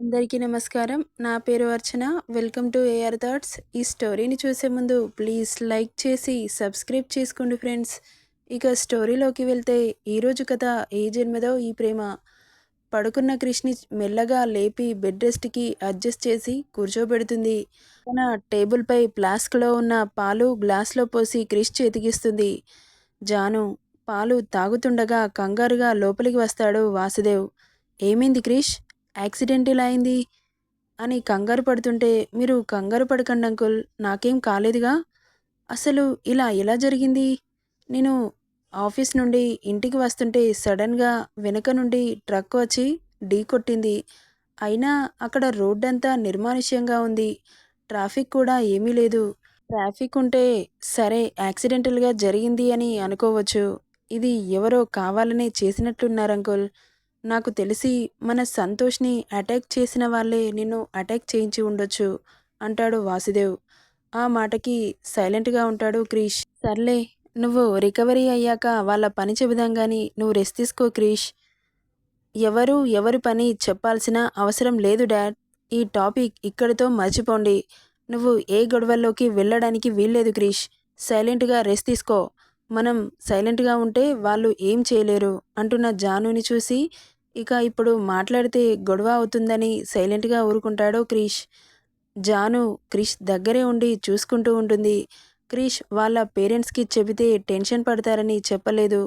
అందరికీ నమస్కారం. నా పేరు Archana. Welcome to AR thoughts. ఈ స్టోరీని చూసే ముందు ప్లీజ్ లైక్ చేసి సబ్స్క్రైబ్ చేసుకోండి ఫ్రెండ్స్. ఇక స్టోరీలోకి వెళ్తే ఈరోజు కథ ఏ జన్మదో ఈ ప్రేమ. పడుకున్న క్రిష్ని మెల్లగా లేపి బెడ్ రెస్ట్కి అడ్జస్ట్ చేసి కూర్చోబెడుతుంది. తన టేబుల్పై ఫ్లాస్క్లో ఉన్న పాలు గ్లాస్లో పోసి క్రిష్ చేతికిస్తుంది. జాను పాలు తాగుతుండగా కంగారుగా లోపలికి వస్తాడు వాసుదేవ్. ఏమైంది క్రిష్? యాక్సిడెంట్ ఇలా అయింది అని కంగారు పడుతుంటే, మీరు కంగారు పడకండి అంకుల్, నాకేం కాలేదుగా. అసలు ఇలా ఎలా జరిగింది? నేను ఆఫీస్ నుండి ఇంటికి వస్తుంటే సడన్గా వెనక నుండి ట్రక్ వచ్చి ఢీ కొట్టింది. అయినా అక్కడ రోడ్డంతా నిర్మానుష్యంగా ఉంది. ట్రాఫిక్ కూడా ఏమీ లేదు. ట్రాఫిక్ ఉంటే సరే, యాక్సిడెంటల్గా జరిగింది అని అనుకోవచ్చు. ఇది ఎవరో కావాలనే చేసినట్లున్నారు అంకుల్. నాకు తెలిసి మన సంతోష్ని అటాక్ చేసిన వాళ్ళే నిన్ను అటాక్ చేయించి ఉండొచ్చు అంటాడు వాసుదేవ్. ఆ మాటకి సైలెంట్గా ఉంటాడు క్రిష్. సర్లే, నువ్వు రికవరీ అయ్యాక వాళ్ళ పని చెబుదాం గాని నువ్వు రెస్ట్ తీసుకో క్రిష్. ఎవరి పని చెప్పాల్సిన అవసరం లేదు డాడ్. ఈ టాపిక్ ఇక్కడితో మర్చిపోండి. నువ్వు ఏ గొడవల్లోకి వెళ్ళడానికి వీల్లేదు క్రిష్. సైలెంట్గా రెస్ట్ తీసుకో. మనం సైలెంట్గా ఉంటే వాళ్ళు ఏం చేయలేరు అంటున్న జానుని చూసి, ఇక ఇప్పుడు మాట్లాడితే గొడవ అవుతుందని సైలెంట్గా ఊరుకుంటాడు క్రిష్. జాను క్రిష్ దగ్గరే ఉండి చూసుకుంటూ ఉంటుంది. క్రిష్ వాళ్ళ పేరెంట్స్కి చెబితే టెన్షన్ పడతారని చెప్పలేదు.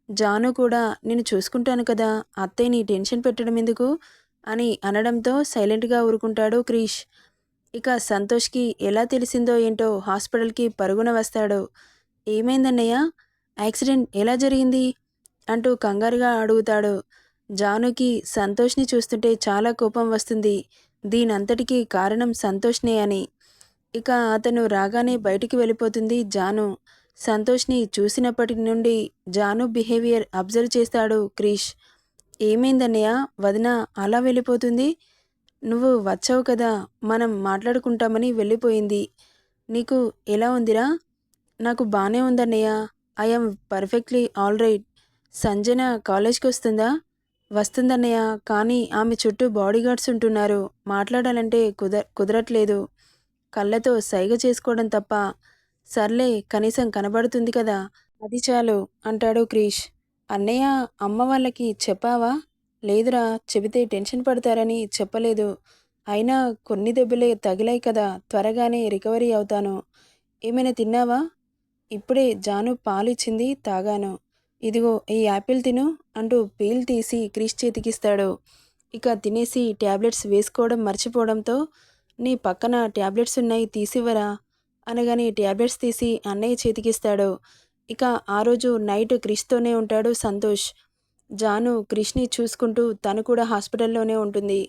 జాను కూడా నేను చూసుకుంటాను కదా, అత్తయ్యని టెన్షన్ పెట్టడం ఎందుకు అని అనడంతో సైలెంట్గా ఊరుకుంటాడు క్రిష్. ఇక సంతోష్కి ఎలా తెలిసిందో ఏంటో హాస్పిటల్కి పరుగున వస్తాడు. ఏమైందన్నయ్య? యాక్సిడెంట్ ఎలా జరిగింది అంటూ కంగారుగా అడుగుతాడు. జానుకి సంతోష్ని చూస్తుంటే చాలా కోపం వస్తుంది. దీనంతటికీ కారణం సంతోష్నే అని. ఇక అతను రాగానే బయటికి వెళ్ళిపోతుంది జాను. సంతోష్ని చూసినప్పటి నుండి జాను బిహేవియర్ అబ్జర్వ్ చేస్తాడు క్రిష్. ఏమైందన్నయ్య, వదిన అలా వెళ్ళిపోతుంది? నువ్వు వచ్చావు కదా, మనం మాట్లాడుకుంటామని వెళ్ళిపోయింది. నీకు ఎలా ఉందిరా? నాకు బానే ఉందన్నయ్య. I'm perfectly all right. Sanjana కాలేజ్కి వస్తుందా? వస్తుందన్నయ్య, కానీ ఆమె చుట్టూ బాడీగార్డ్స్ ఉంటున్నారు. మాట్లాడాలంటే కుదరట్లేదు. కళ్ళతో సైగ చేసుకోవడం తప్ప. సర్లే, కనీసం కనబడుతుంది కదా, అది చాలు అంటాడు క్రిష్. అన్నయ్య, అమ్మ వాళ్ళకి చెప్పావా? లేదురా, చెబితే టెన్షన్ పడతారని చెప్పలేదు. అయినా కొన్ని దెబ్బలే తగిలాయి కదా, త్వరగానే రికవరీ అవుతాను. ఏమైనా తిన్నావా? ఇప్పుడే జాను పాలిచ్చింది, తాగాను. ఇదిగో ఈ యాపిల్ తిను అంటూ పీల్ తీసి క్రిష్ చేతికిస్తాడు. ఇక తినేసి ట్యాబ్లెట్స్ వేసుకోవడం మర్చిపోవడంతో, నీ పక్కన ట్యాబ్లెట్స్ ఉన్నాయి, తీసివ్వరా అనగానే ట్యాబ్లెట్స్ తీసి అన్నయ్య చేతికిస్తాడు. ఇక ఆ రోజు నైట్ క్రిష్తోనే ఉంటాడు సంతోష్. జాను క్రిష్ని చూసుకుంటూ తను కూడా హాస్పిటల్లోనే ఉంటుంది.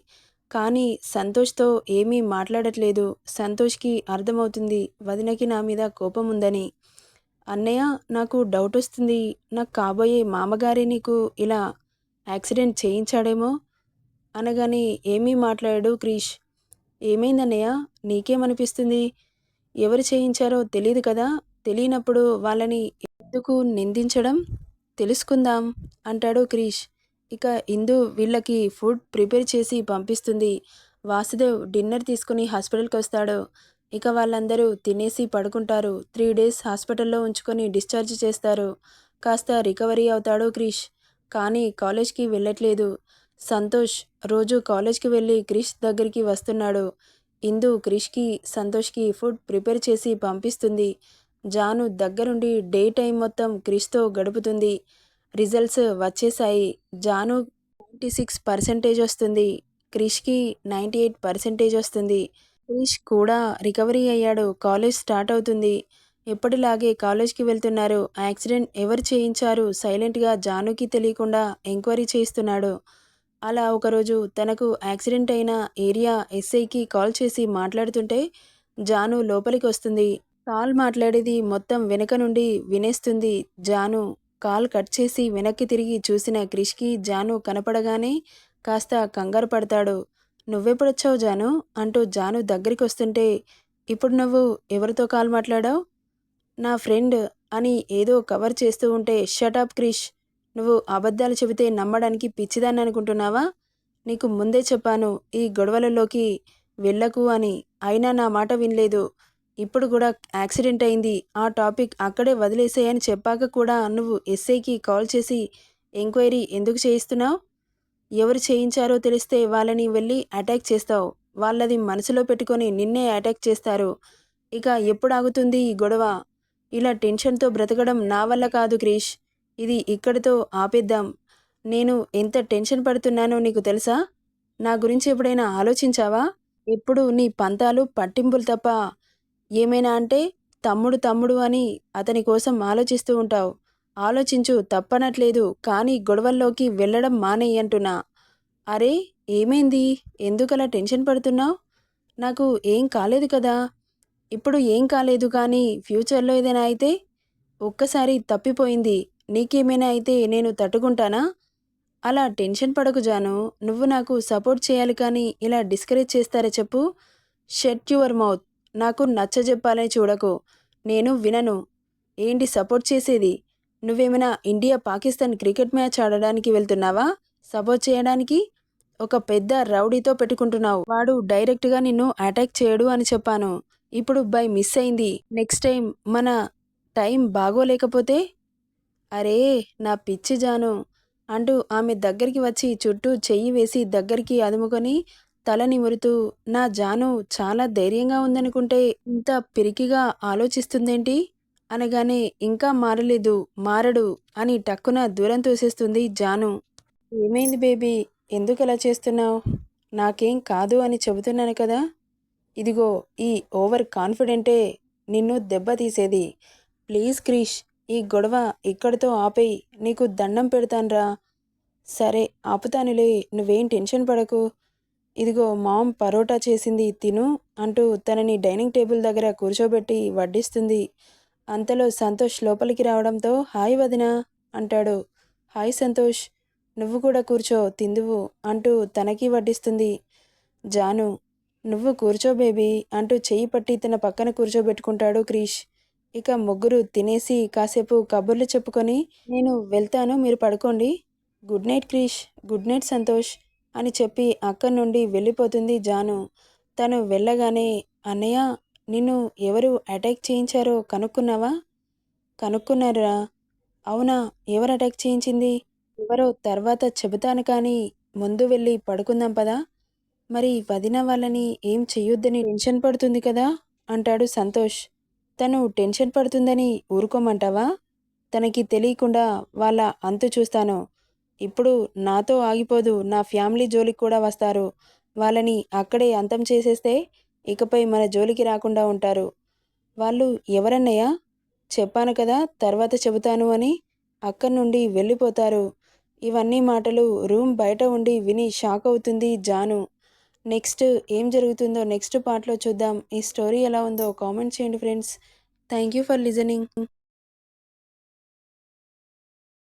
కానీ సంతోష్తో ఏమీ మాట్లాడట్లేదు. సంతోష్కి అర్థమవుతుంది వదినకి నా మీద కోపం ఉందని. అన్నయ్య, నాకు డౌట్ వస్తుంది. నాకు కాబోయే మామగారే నీకు ఇలా యాక్సిడెంట్ చేయించాడేమో అనగానే ఏమీ మాట్లాడాడు క్రిష్. ఏమైందన్నయ్య, నీకేమనిపిస్తుంది? ఎవరు చేయించారో తెలియదు కదా, తెలియనప్పుడు వాళ్ళని ఎందుకు నిందించడం? తెలుసుకుందాం అంటాడు క్రిష్. ఇక ఇందు వీళ్ళకి ఫుడ్ ప్రిపేర్ చేసి పంపిస్తుంది. వాసుదేవ్ డిన్నర్ తీసుకుని హాస్పిటల్కి వస్తాడు. ఇక వాళ్ళందరూ తినేసి పడుకుంటారు. 3 డేస్ హాస్పిటల్లో ఉంచుకొని డిశ్చార్జ్ చేస్తారు. కాస్త రికవరీ అవుతాడు క్రిష్. కానీ కాలేజ్కి వెళ్ళట్లేదు. సంతోష్ రోజు కాలేజ్కి వెళ్ళి క్రిష్ దగ్గరికి వస్తున్నాడు. ఇందు క్రిష్కి సంతోష్కి ఫుడ్ ప్రిపేర్ చేసి పంపిస్తుంది. జాను దగ్గరుండి డే టైం మొత్తం క్రిష్తో గడుపుతుంది. రిజల్ట్స్ వచ్చేసాయి. జాను 96% వస్తుంది. క్రిష్కి 98% వస్తుంది. క్రిష్ కూడా రికవరీ అయ్యాడు. కాలేజ్ స్టార్ట్ అవుతుంది. ఎప్పటిలాగే కాలేజ్కి వెళ్తున్నారు. యాక్సిడెంట్ ఎవరు చేయించారు సైలెంట్గా జానుకి తెలియకుండా ఎంక్వైరీ చేయిస్తున్నాడు. అలా ఒకరోజు తనకు యాక్సిడెంట్ అయిన ఏరియా ఎస్ఐకి కాల్ చేసి మాట్లాడుతుంటే జాను లోపలికి వస్తుంది. కాల్ మాట్లాడేది మొత్తం వెనక నుండి వినేస్తుంది జాను. కాల్ కట్ చేసి వెనక్కి తిరిగి చూసిన క్రిష్కి జాను కనపడగానే కాస్త కంగారు పడతాడు. నువ్వెప్పుడొచ్చావు జాను అంటూ జాను దగ్గరికి వస్తుంటే, ఇప్పుడు నువ్వు ఎవరితో కాల్ మాట్లాడావు? నా ఫ్రెండ్ అని ఏదో కవర్ చేస్తూ ఉంటే, షటప్ క్రిష్, నువ్వు అబద్ధాలు చెబితే నమ్మడానికి పిచ్చిదాన్ని అనుకుంటున్నావా నీకు ముందే చెప్పాను ఈ గొడవలలోకి వెళ్ళకు అని. అయినా నా మాట వినలేదు. ఇప్పుడు కూడా యాక్సిడెంట్ అయింది. ఆ టాపిక్ అక్కడే వదిలేసేయని చెప్పాక కూడా నువ్వు ఎస్ఐకి కాల్ చేసి ఎంక్వైరీ ఎందుకు చేయిస్తున్నావు? ఎవరు చేయించారో తెలిస్తే వాళ్ళని వెళ్ళి అటాక్ చేస్తావు. వాళ్ళది మనసులో పెట్టుకొని నిన్నే అటాక్ చేస్తారు. ఇక ఎప్పుడు ఆగుతుంది ఈ గొడవ? ఇలా టెన్షన్తో బ్రతకడం నా వల్ల కాదు క్రిష్. ఇది ఇక్కడితో ఆపేద్దాం. నేను ఎంత టెన్షన్ పడుతున్నానో నీకు తెలుసా? నా గురించి ఎప్పుడైనా ఆలోచించావా? ఎప్పుడు నీ పంతాలు పట్టింపులు తప్ప. ఏమైనా అంటే తమ్ముడు తమ్ముడు అని అతని కోసం ఆలోచిస్తూ ఉంటావు. ఆలోచించు, తప్పనట్లేదు. కానీ గొడవల్లోకి వెళ్ళడం మానేయి అంటున్నా. అరే, ఏమైంది? ఎందుకలా టెన్షన్ పడుతున్నావు? నాకు ఏం కాలేదు కదా. ఇప్పుడు ఏం కాలేదు కానీ ఫ్యూచర్లో ఏదైనా అయితే? ఒక్కసారి తప్పిపోయింది. నీకేమైనా అయితే నేను తట్టుకుంటానా? అలా టెన్షన్ పడకు జాను. నువ్వు నాకు సపోర్ట్ చేయాలి కానీ ఇలా డిస్కరేజ్ చేస్తారా చెప్పు? Shut your mouth. నాకు నచ్చజెప్పాలని చూడకు. నేను వినను. ఏంటి సపోర్ట్ చేసేది? నువ్వేమైనా ఇండియా పాకిస్తాన్ క్రికెట్ మ్యాచ్ ఆడడానికి వెళ్తున్నావా సపోర్ట్ చేయడానికి? ఒక పెద్ద రౌడీతో పెట్టుకుంటున్నావు. వాడు డైరెక్ట్గా నిన్ను అటాక్ చేయడు అని చెప్పాను. ఇప్పుడు బై మిస్ అయింది. నెక్స్ట్ టైం మన టైం బాగోలేకపోతే? అరే నా పిచ్చి జాను అంటూ ఆమె దగ్గరికి వచ్చి చుట్టూ చెయ్యి వేసి దగ్గరికి అదుముకొని తల నిమురుతూ, నా జాను చాలా ధైర్యంగా ఉందనుకుంటే ఇంత పిరికిగా ఆలోచిస్తుందేంటి అనగానే, ఇంకా మారలేదు, మారడు అని టక్కున దూరం తోసేస్తుంది జాను. ఏమైంది బేబీ? ఎందుకు అలా చేస్తున్నావు? నాకేం కాదు అని చెబుతున్నాను కదా. ఇదిగో ఈ ఓవర్ కాన్ఫిడెంటే నిన్ను దెబ్బతీసేది. ప్లీజ్ క్రిష్, ఈ గొడవ ఇక్కడితో ఆపేయి. నీకు దండం పెడతాన్రా. సరే ఆపుతానులే, నువ్వేం టెన్షన్ పడకు. ఇదిగో మామ్ పరోటా చేసింది తిను అంటూ తనని డైనింగ్ టేబుల్ దగ్గర కూర్చోబెట్టి వడ్డిస్తుంది. అంతలో సంతోష్ లోపలికి రావడంతో, హాయ్ వదినా అంటాడు. హాయ్ సంతోష్, నువ్వు కూడా కూర్చో తిందువు అంటూ తనకి వడ్డిస్తుంది. జాను, నువ్వు కూర్చో బేబీ అంటూ చెయ్యి పట్టి తన పక్కన కూర్చోబెట్టుకుంటాడు క్రిష్. ఇక ముగ్గురు తినేసి కాసేపు కబుర్లు చెప్పుకొని, నేను వెళ్తాను, మీరు పడుకోండి. Good night Krish. Good night Santosh అని చెప్పి అక్కడి నుండి వెళ్ళిపోతుంది జాను. తను వెళ్ళగానే, అన్నయ్య, నిన్ను ఎవరు అటాక్ చేయించారో కనుక్కున్నావా? కనుక్కున్నారా? అవునా? ఎవరు అటాక్ చేయించింది? ఎవరో తర్వాత చెబుతాను కానీ ముందు వెళ్ళి పడుకుందాం పదా. మరి వదిన వాళ్ళని ఏం చెయ్యొద్దని టెన్షన్ పడుతుంది కదా అంటాడు సంతోష్. తను టెన్షన్ పడుతుందని ఊరుకోమంటావా? తనకి తెలియకుండా వాళ్ళ అంతు చూస్తాను. ఇప్పుడు నాతో ఆగిపోదు, నా ఫ్యామిలీ జోలికి కూడా వస్తారు. వాళ్ళని అక్కడే అంతం చేసేస్తే ఇకపై మన జోలికి రాకుండా ఉంటారు. వాళ్ళు ఎవరన్నయ్యా? చెప్పాను కదా తర్వాత చెబుతాను అని. అక్కడి నుండి వెళ్ళిపోతారు. ఇవన్నీ మాటలు రూమ్ బయట ఉండి విని షాక్ అవుతుంది జాను. నెక్స్ట్ ఏం జరుగుతుందో నెక్స్ట్ పార్ట్లో చూద్దాం. ఈ స్టోరీ ఎలా ఉందో కామెంట్ చేయండి friends. Thank you for listening.